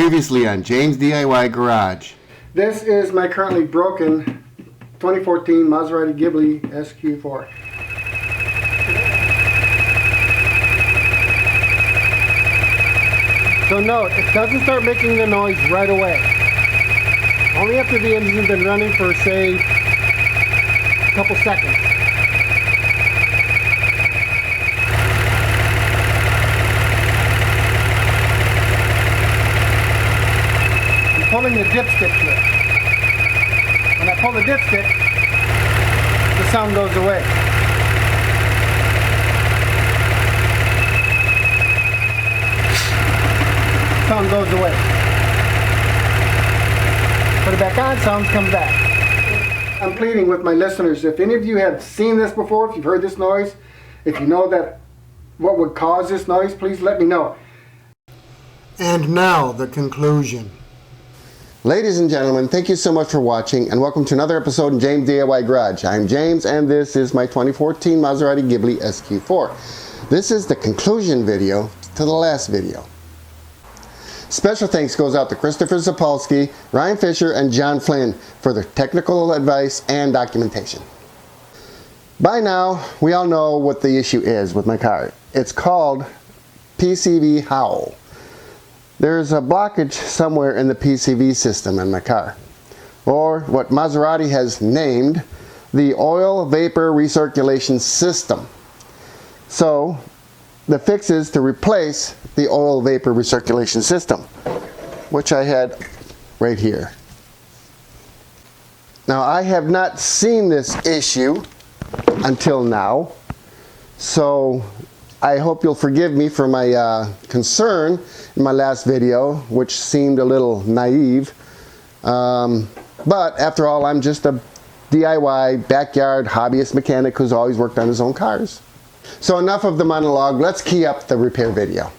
Previously on James DIY Garage. This is my currently broken 2014 Maserati Ghibli SQ4. So note, it doesn't start making the noise right away. Only after the engine's been running for, say, a couple seconds. Pulling the dipstick to it. When I pull the dipstick, the sound goes away. Sound goes away. Put it back on, sound comes back. I'm pleading with my listeners, if any of you have seen this before, if you've heard this noise, if you know that what would cause this noise, please let me know. And now the conclusion. Ladies and gentlemen, thank you so much for watching and welcome to another episode in James DIY Garage. I'm James and this is my 2014 Maserati Ghibli SQ4. This is the conclusion video to the last video. Special thanks goes out to Christopher Zapolsky, Ryan Fisher, and John Flynn for their technical advice and documentation. By now, we all know what the issue is with my car. It's called PCV howl. There's a blockage somewhere in the PCV system in my car, or what Maserati has named the oil vapor recirculation system. So the fix is to replace the oil vapor recirculation system, which I had right here. Now I have not seen this issue until now, so I hope you'll forgive me for my concern in my last video, which seemed a little naive. But after all, I'm just a DIY backyard hobbyist mechanic who's always worked on his own cars. So enough of the monologue, let's key up the repair video.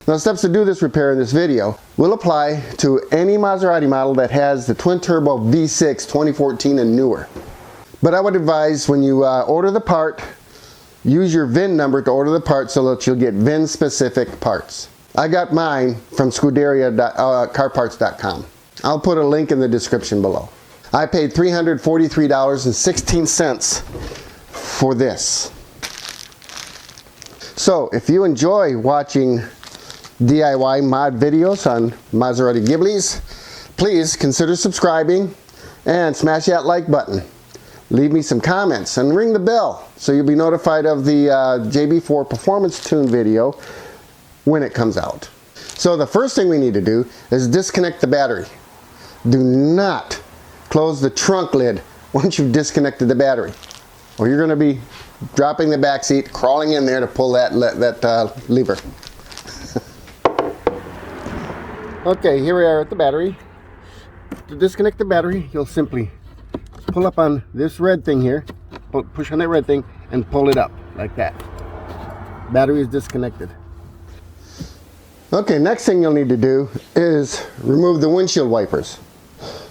Now, steps to do this repair in this video will apply to any Maserati model that has the twin-turbo V6 2014 and newer. But I would advise when you order the part, use your VIN number to order the part so that you'll get VIN-specific parts. I got mine from Scuderia.carparts.com. I'll put a link in the description below. I paid $343.16 for this. So, if you enjoy watching DIY mod videos on Maserati Ghiblis, please consider subscribing and smash that like button. Leave me some comments and ring the bell so you'll be notified of the JB4 Performance Tune video when it comes out. So the first thing we need to do is disconnect the battery. Do not close the trunk lid once you've disconnected the battery, or you're going to be dropping the back seat, crawling in there to pull that lever. Okay, here we are at the battery. To disconnect the battery, you'll simply pull up on this red thing here, push on that red thing, and pull it up like that. Battery is disconnected. Okay, next thing you'll need to do is remove the windshield wipers.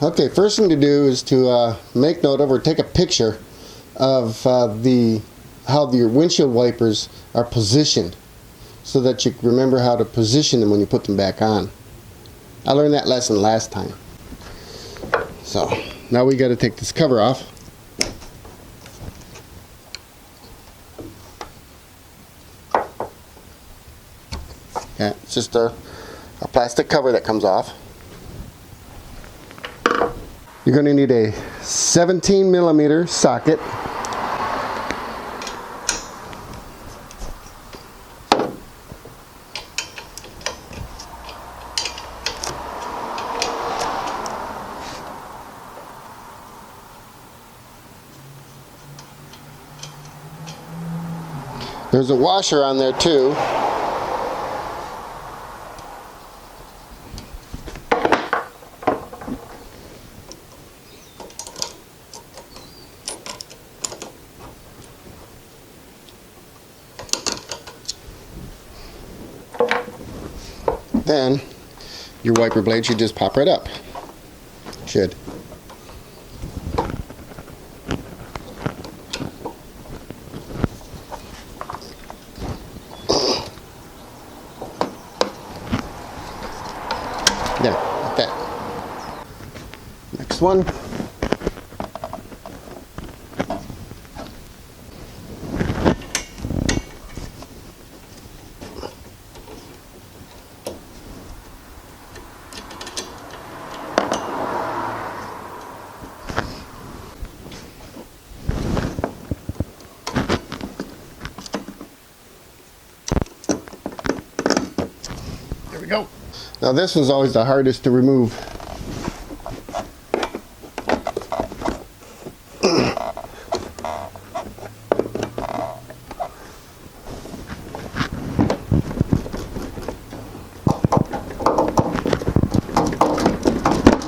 Okay, first thing to do is to make note of or take a picture of how your windshield wipers are positioned so that you remember how to position them when you put them back on. I learned that lesson last time. So now we got to take this cover off. Yeah, it's just a plastic cover that comes off. You're going to need a 17mm socket. There's a washer on there too. then your wiper blade should just pop right up. Should. There, like that. Next one. There we go. Now this one's always the hardest to remove.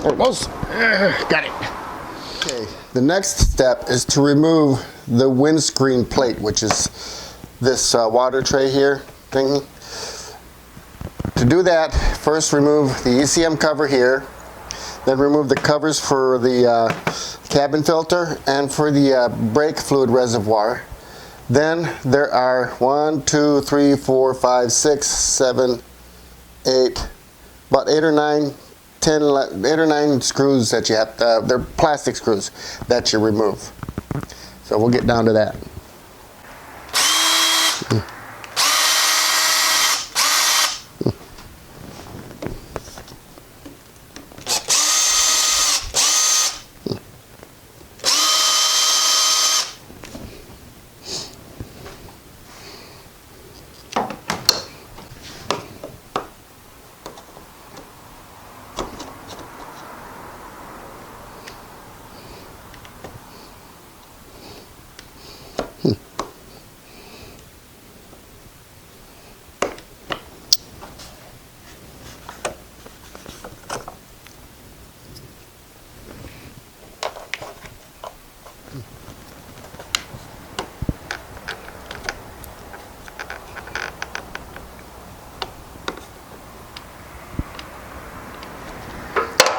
There it goes. Got it. Okay, the next step is to remove the windscreen plate, which is this water tray here thing. To do that, first remove the ECM cover here, then remove the covers for the cabin filter and for the brake fluid reservoir. Then there are 1, 2, 3, 4, 5, 6, 7, 8, about 8 or 9, 10, 8 or 9 screws that you have to, they're plastic screws that you remove. So we'll get down to that.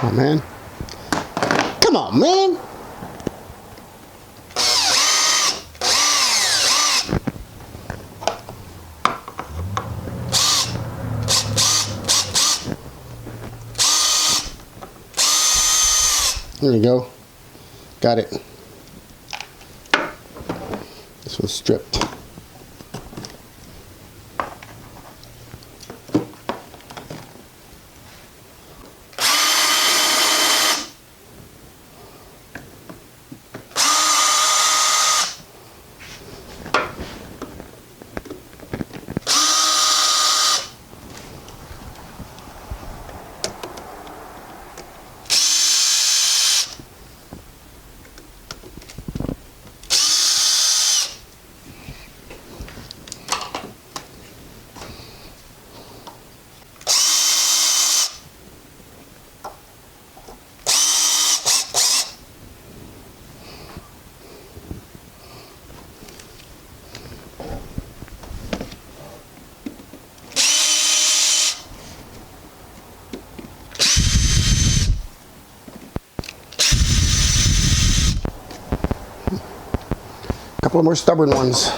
Oh man. Come on, man. There you go. Got it. This one's stripped. Couple more stubborn ones.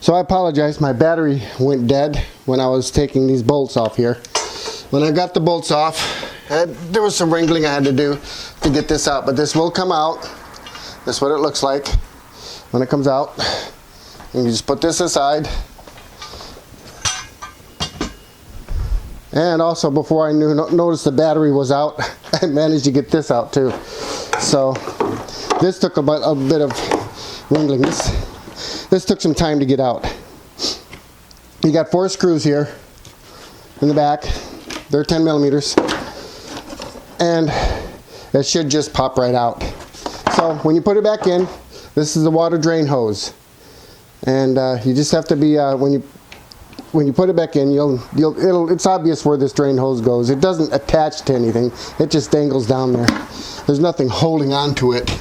So I apologize, my battery went dead when I was taking these bolts off here. When I got the bolts off, there was some wrangling I had to do to get this out, but this will come out. That's what it looks like when it comes out. And you just put this aside. And also, before I noticed the battery was out, I managed to get this out too. So this took a bit of wrangling. This took some time to get out. You got 4 screws here in the back. They're 10 millimeters. And it should just pop right out. So when you put it back in, this is the water drain hose. And you just have to be, when you put it back in, it's obvious where this drain hose goes. It doesn't attach to anything. It just dangles down there. There's nothing holding on to it.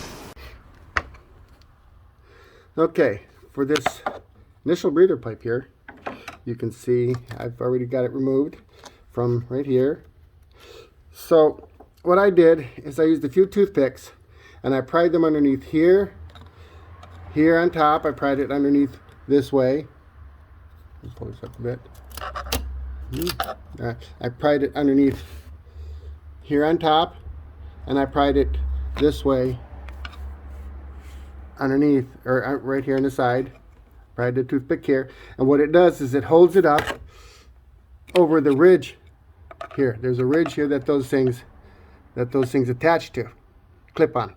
Okay, for this initial breather pipe here, you can see I've already got it removed from right here. So what I did is I used a few toothpicks and I pried them underneath here on top. I pried it underneath this way. Pull this up a bit. I pried it underneath here on top, and I pried it this way underneath, or right here on the side. Pried the toothpick here, and what it does is it holds it up over the ridge here. There's a ridge here that those things attach to, clip on.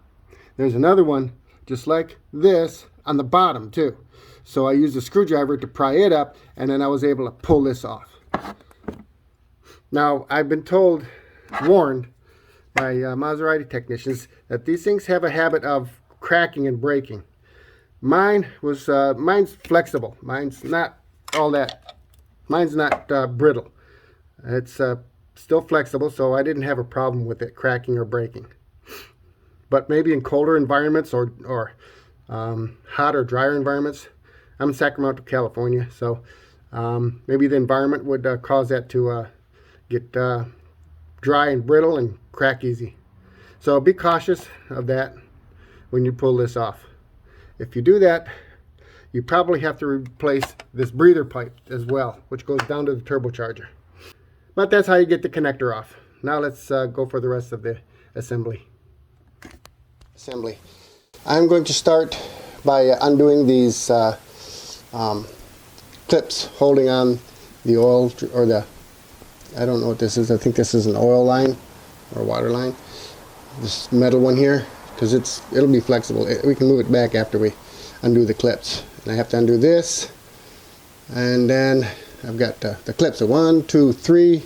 There's another one just like this on the bottom too. So I used a screwdriver to pry it up, and then I was able to pull this off. Now, I've been warned by Maserati technicians that these things have a habit of cracking and breaking. Mine's flexible. Mine's not brittle. It's still flexible, so I didn't have a problem with it cracking or breaking. But maybe in colder environments or hot or drier environments. I'm in Sacramento, California, so maybe the environment would cause that to get dry and brittle and crack easy. So be cautious of that when you pull this off. If you do that, you probably have to replace this breather pipe as well, which goes down to the turbocharger. But that's how you get the connector off. Now let's go for the rest of the assembly. I'm going to start by undoing these clips holding on the oil, or I don't know what this is. I think this is an oil line or water line. This metal one here, because it'll be flexible. We can move it back after we undo the clips. And I have to undo this, and then I've got the clips. So 1, 2, 3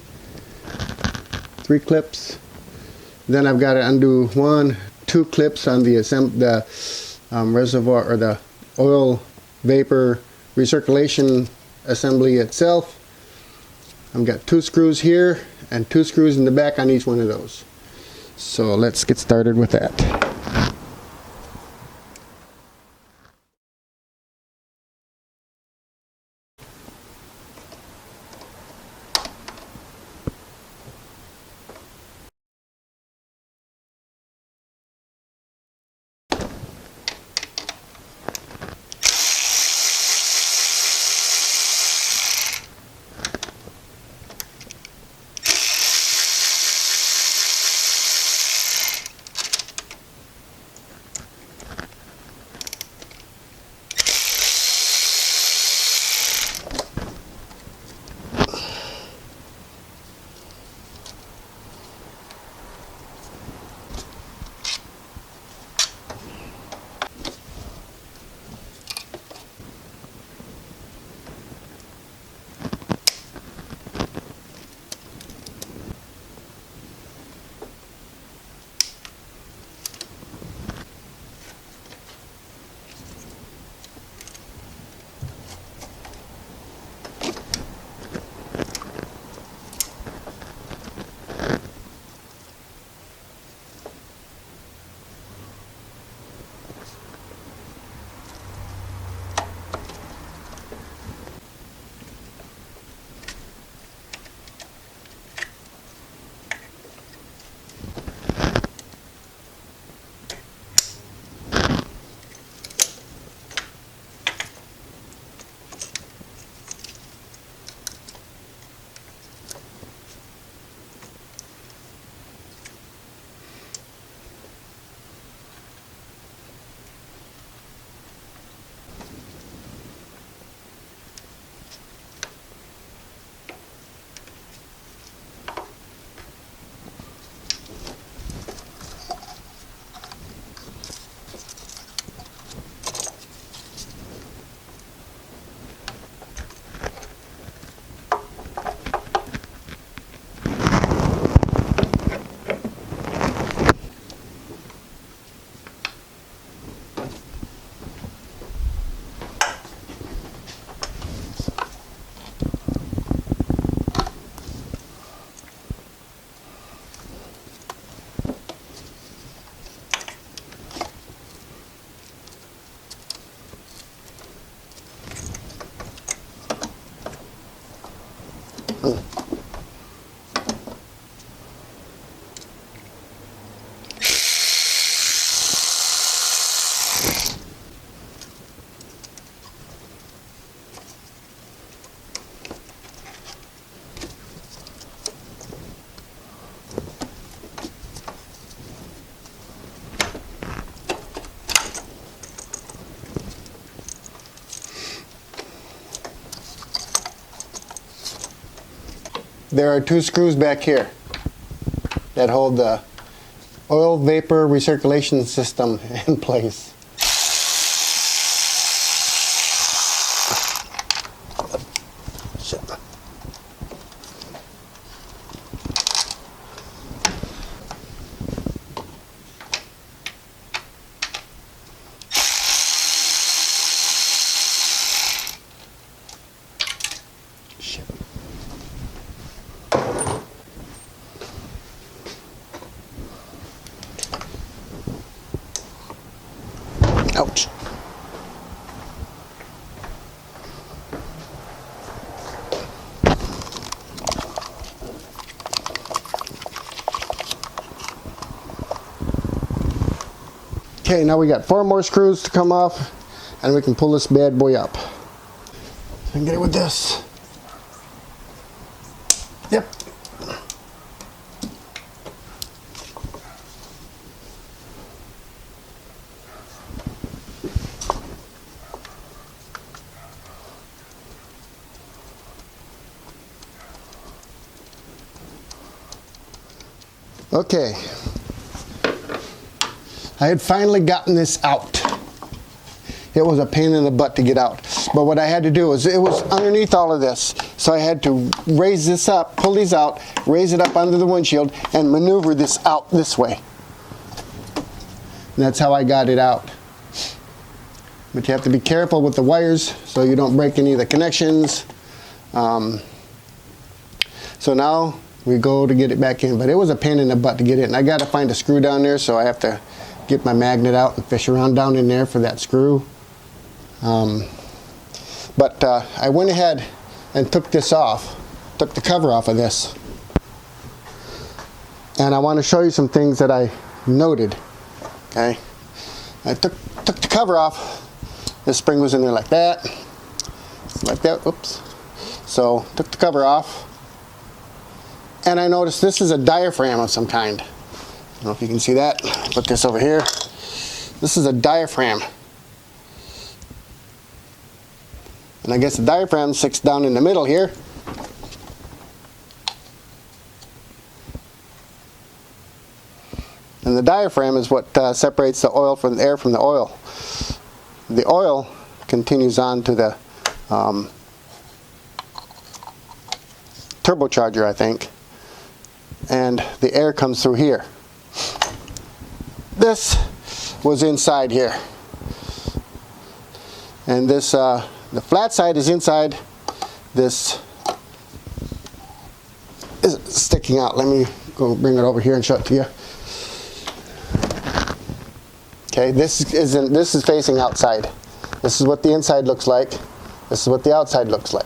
clips. Then I've got to undo 1, 2 clips on the reservoir, or the oil vapor recirculation assembly itself. I've got 2 screws here and 2 screws in the back on each one of those. So let's get started with that. there are 2 screws back here that hold the oil vapor recirculation system in place. Ouch. Okay, now we got 4 more screws to come off, and we can pull this bad boy up. And get it with this. Yep. Okay, I had finally gotten this out. It was a pain in the butt to get out. But what I had to do was, it was underneath all of this. So I had to raise this up, pull these out, raise it up under the windshield, and maneuver this out this way. And that's how I got it out. But you have to be careful with the wires so you don't break any of the connections. So now we go to get it back in, but it was a pain in the butt to get in. I got to find a screw down there, so I have to get my magnet out and fish around down in there for that screw. But I went ahead and took this off, took the cover off of this. And I want to show you some things that I noted. Okay, I took the cover off. This spring was in there like that. Oops. So took the cover off. And I noticed this is a diaphragm of some kind. I don't know if you can see that. Put this over here. This is a diaphragm. And I guess the diaphragm sticks down in the middle here. And the diaphragm is what separates the oil from the air from the oil. The oil continues on to the turbocharger, I think. And the air comes through here. This was inside here. And this, the flat side is inside. This is sticking out. Let me go bring it over here and show it to you. Okay, this is facing outside. This is what the inside looks like. This is what the outside looks like.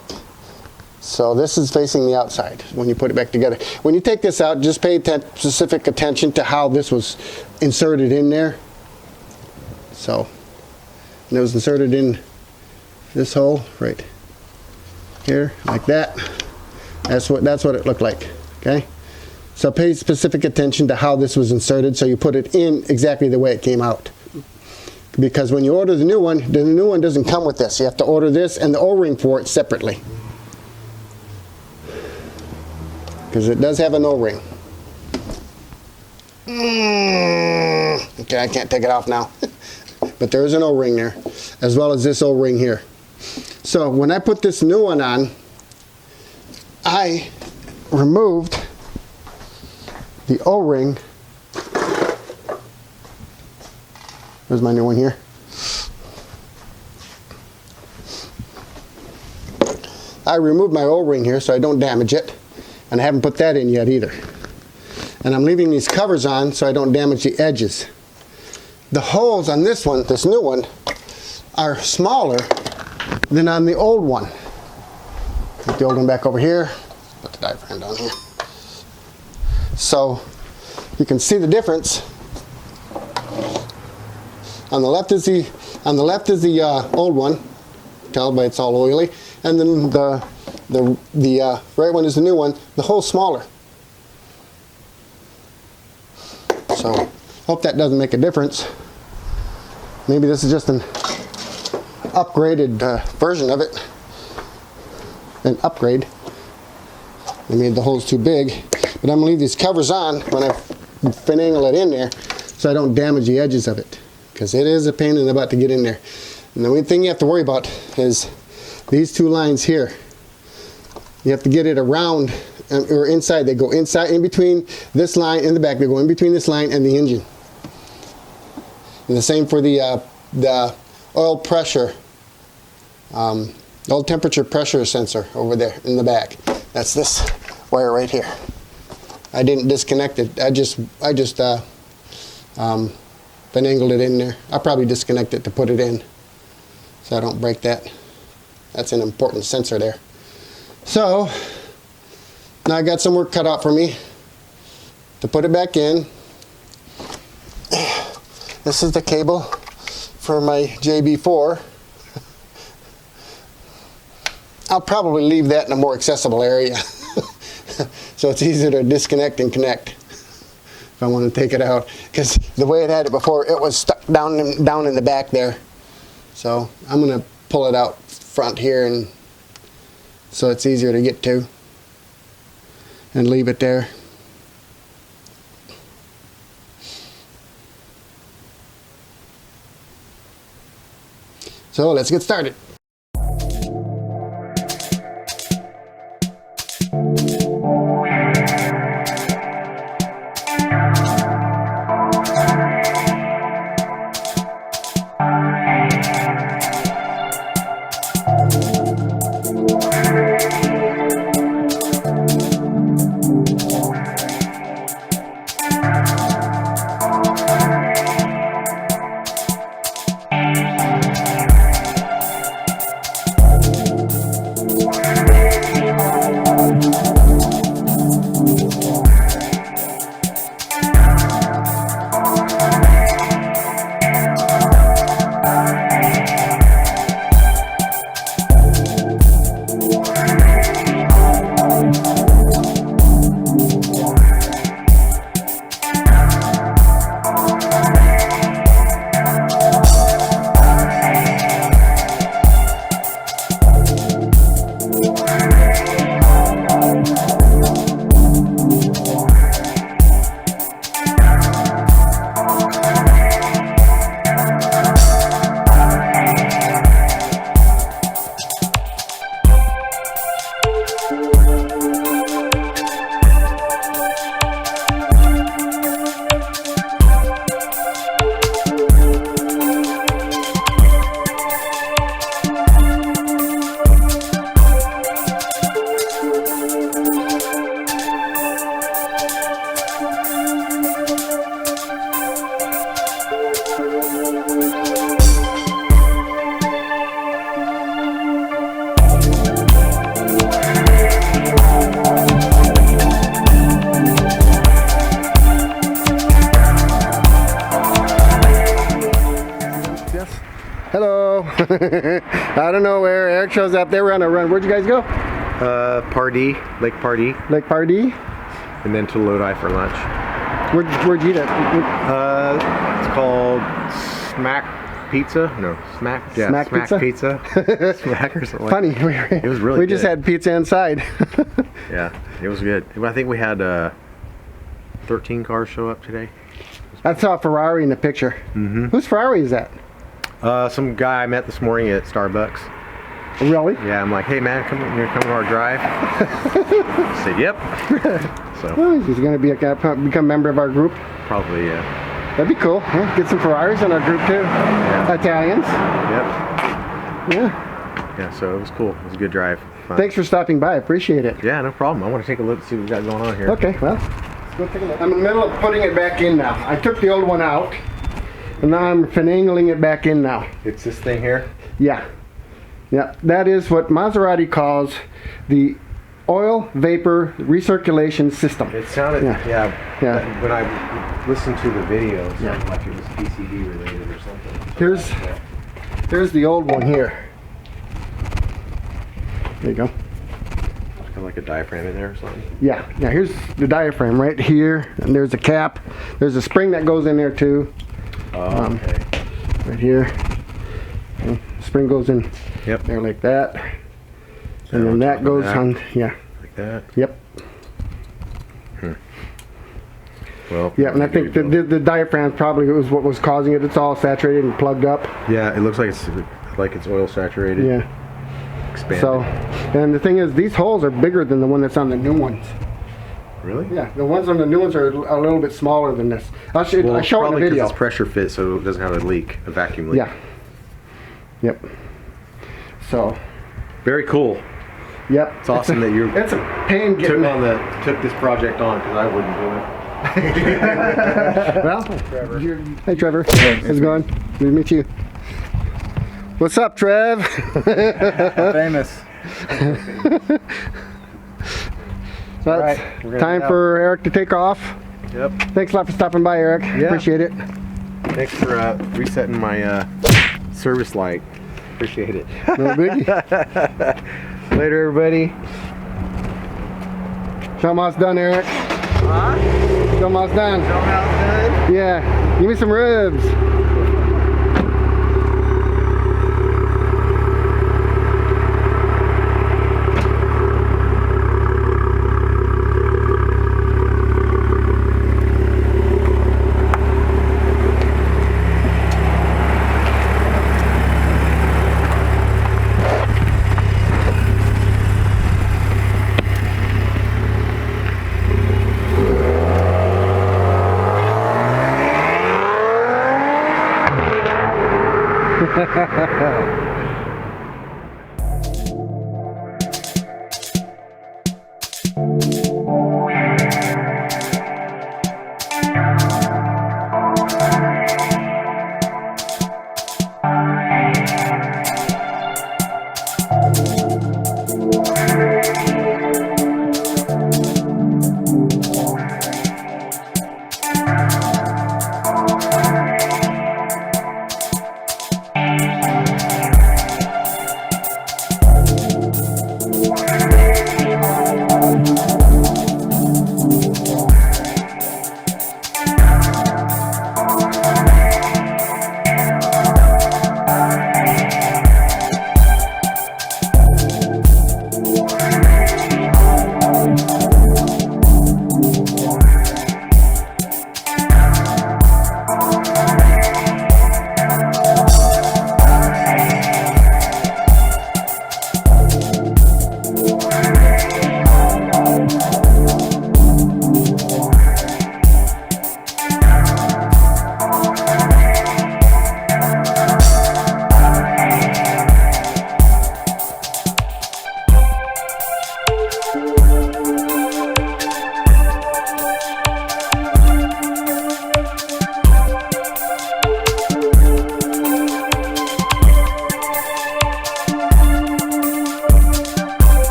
So this is facing the outside when you put it back together. When you take this out, just pay specific attention to how this was inserted in there. So, and it was inserted in this hole right here, like that. That's what it looked like. Okay. So pay specific attention to how this was inserted, so you put it in exactly the way it came out. Because when you order the new one doesn't come with this. You have to order this and the O-ring for it separately. Because it does have an O-ring. Okay, I can't take it off now. But there is an O-ring there, as well as this O-ring here. So when I put this new one on, I removed the O-ring. There's my new one here. I removed my O-ring here so I don't damage it. And I haven't put that in yet either. And I'm leaving these covers on so I don't damage the edges. The holes on this one, this new one, are smaller than on the old one. Put the old one back over here. Put the diaphragm down here. So you can see the difference. On the left is the old one. Tell by it's all oily. And then the right one is the new one. The hole's smaller. So hope that doesn't make a difference. Maybe this is just an upgraded version of it. An upgrade. I made the holes too big, but I'm gonna leave these covers on when I finagle it in there so I don't damage the edges of it, because it is a pain in the butt to get in there. And the only thing you have to worry about is these two lines here. You have to get it around or inside. They go inside, in between this line in the back. They go in between this line and the engine. And the same for the oil pressure, oil temperature pressure sensor over there in the back. That's this wire right here. I didn't disconnect it. I just finagled it in there. I'll probably disconnect it to put it in so I don't break that. That's an important sensor there. So now I got some work cut out for me to put it back in. This is the cable for my JB4. I'll probably leave that in a more accessible area so it's easier to disconnect and connect if I want to take it out, because the way it had it before, it was stuck down in the back there. So I'm going to pull it out front here, and so it's easier to get to, and leave it there. So let's get started. Hello. I don't know where Eric shows up. They were on a run. Where'd you guys go? Pardee, Lake Pardee. Lake Pardee? And then to Lodi for lunch. Where'd you eat it? It's called Smack Pizza. No, Smack. Yeah, Smack Pizza? Smack or something. Funny. It was really We good. just had pizza inside. Yeah, it was good. I think we had 13 cars show up today. I saw a Ferrari in the picture. Mm-hmm. Whose Ferrari is that? Some guy I met this morning at Starbucks. Really? Yeah, I'm like, hey man, come to our drive. I said, yep. So Well, he's going to become a member of our group. probably, yeah. That'd be cool. Yeah, get some Ferraris in our group too. Yeah. Italians. Yep. Yeah. Yeah, so it was cool. It was a good drive. Fun. Thanks for stopping by. I appreciate it. Yeah, no problem. I want to take a look and see what we got going on here. Okay, well, let's go take a look. I'm in the middle of putting it back in now. I took the old one out, and now I'm finagling it back in now. It's this thing here? Yeah. Yeah, that is what Maserati calls the oil vapor recirculation system. It sounded, Yeah. when I listened to the video, it sounded like it was PCB related or something. Here's the old one here. There you go. Kind of like a diaphragm in there or something. Yeah, here's the diaphragm right here, and there's a cap. There's a spring that goes in there too. Oh, okay. Right here. Okay. Spring goes in Yep. there like that. And then that goes on, yeah. Like that. Yep. Well, Yeah, and I think the diaphragm probably was what was causing it. It's all saturated and plugged up. yeah, it looks like it's oil saturated. Yeah. Expanded. So, and the thing is, these holes are bigger than the one that's on the new ones. Really? Yeah, the ones on the new ones are a little bit smaller than this. I show it in the probably video. because it's pressure fit, so it doesn't have a leak, a vacuum leak. Yeah. Yep. So. Very cool. Yep. It's awesome that you It's a pain getting took this project on, because I wouldn't do it. Well, hey Trevor. How's it going? Good to meet you. What's up, Trev? I'm famous. So it's time for Eric to take off. Yep. Thanks a lot for stopping by, Eric. Yeah. Appreciate it. Thanks for resetting my service light. Appreciate it. No biggie. Later, everybody. Show 'em how it's done, Eric. Huh? Show 'em how it's done. Show 'em how it's done? Yeah. Give me some ribs.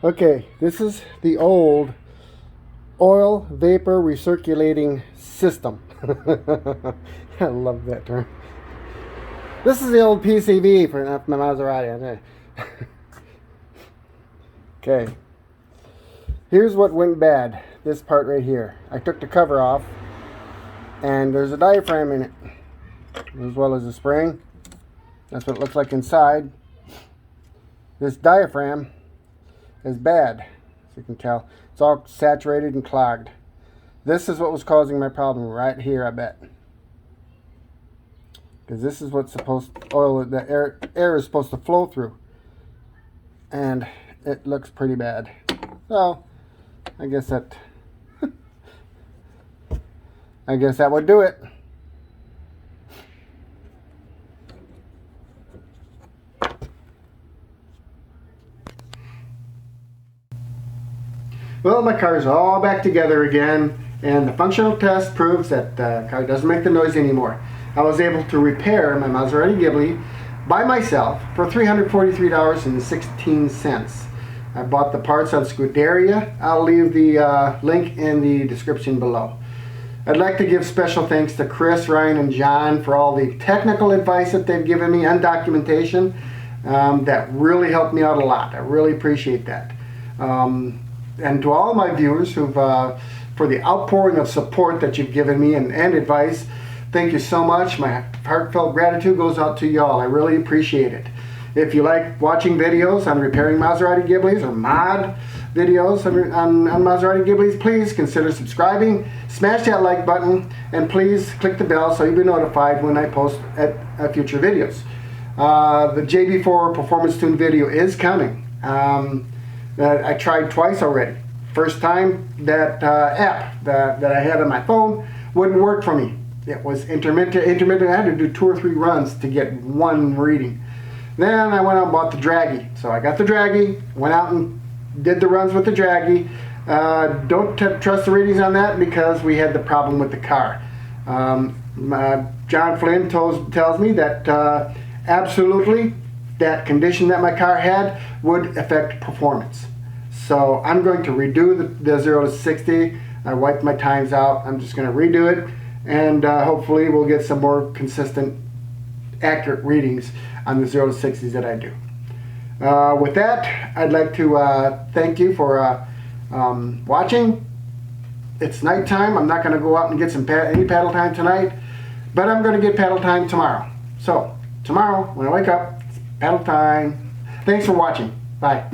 Okay, this is the old oil vapor recirculating system. I love that term. This is the old PCV for my Maserati. Okay. Here's what went bad. This part right here. I took the cover off, and there's a diaphragm in it, as well as a spring. That's what it looks like inside. This diaphragm is bad, as you can tell. It's all saturated and clogged. This is what was causing my problem right here, I bet. Because this is what's supposed the air is supposed to flow through. And it looks pretty bad. So, I guess that would do it. Well, my car is all back together again, and the functional test proves that the car doesn't make the noise anymore. I was able to repair my Maserati Ghibli by myself for $343.16. I bought the parts on Scuderia. I'll leave the link in the description below. I'd like to give special thanks to Chris, Ryan, and John for all the technical advice that they've given me and documentation. That really helped me out a lot. I really appreciate that. And to all my viewers who've for the outpouring of support that you've given me and advice, thank you so much. My heartfelt gratitude goes out to y'all. I really appreciate it. If you like watching videos on repairing Maserati Ghiblis or mod videos on Maserati Ghiblis, please consider subscribing, smash that like button, and please click the bell so you'll be notified when I post at future videos. The JB4 Performance Tune video is coming. I tried twice already. First time that app that I had on my phone wouldn't work for me. It was intermittent. I had to do 2 or 3 runs to get one reading. Then I went out and bought the Draggy. So I got the Draggy, went out and did the runs with the Draggy. Don't trust the readings on that because we had the problem with the car. John Flynn tells me that absolutely that condition that my car had would affect performance. So I'm going to redo the 0 to 60. I wiped my times out. I'm just going to redo it, and hopefully we'll get some more consistent, accurate readings on the 0 to 60s that I do. With that, I'd like to thank you for watching. It's nighttime. I'm not going to go out and get any paddle time tonight, but I'm going to get paddle time tomorrow. So tomorrow when I wake up, it's paddle time. Thanks for watching. Bye.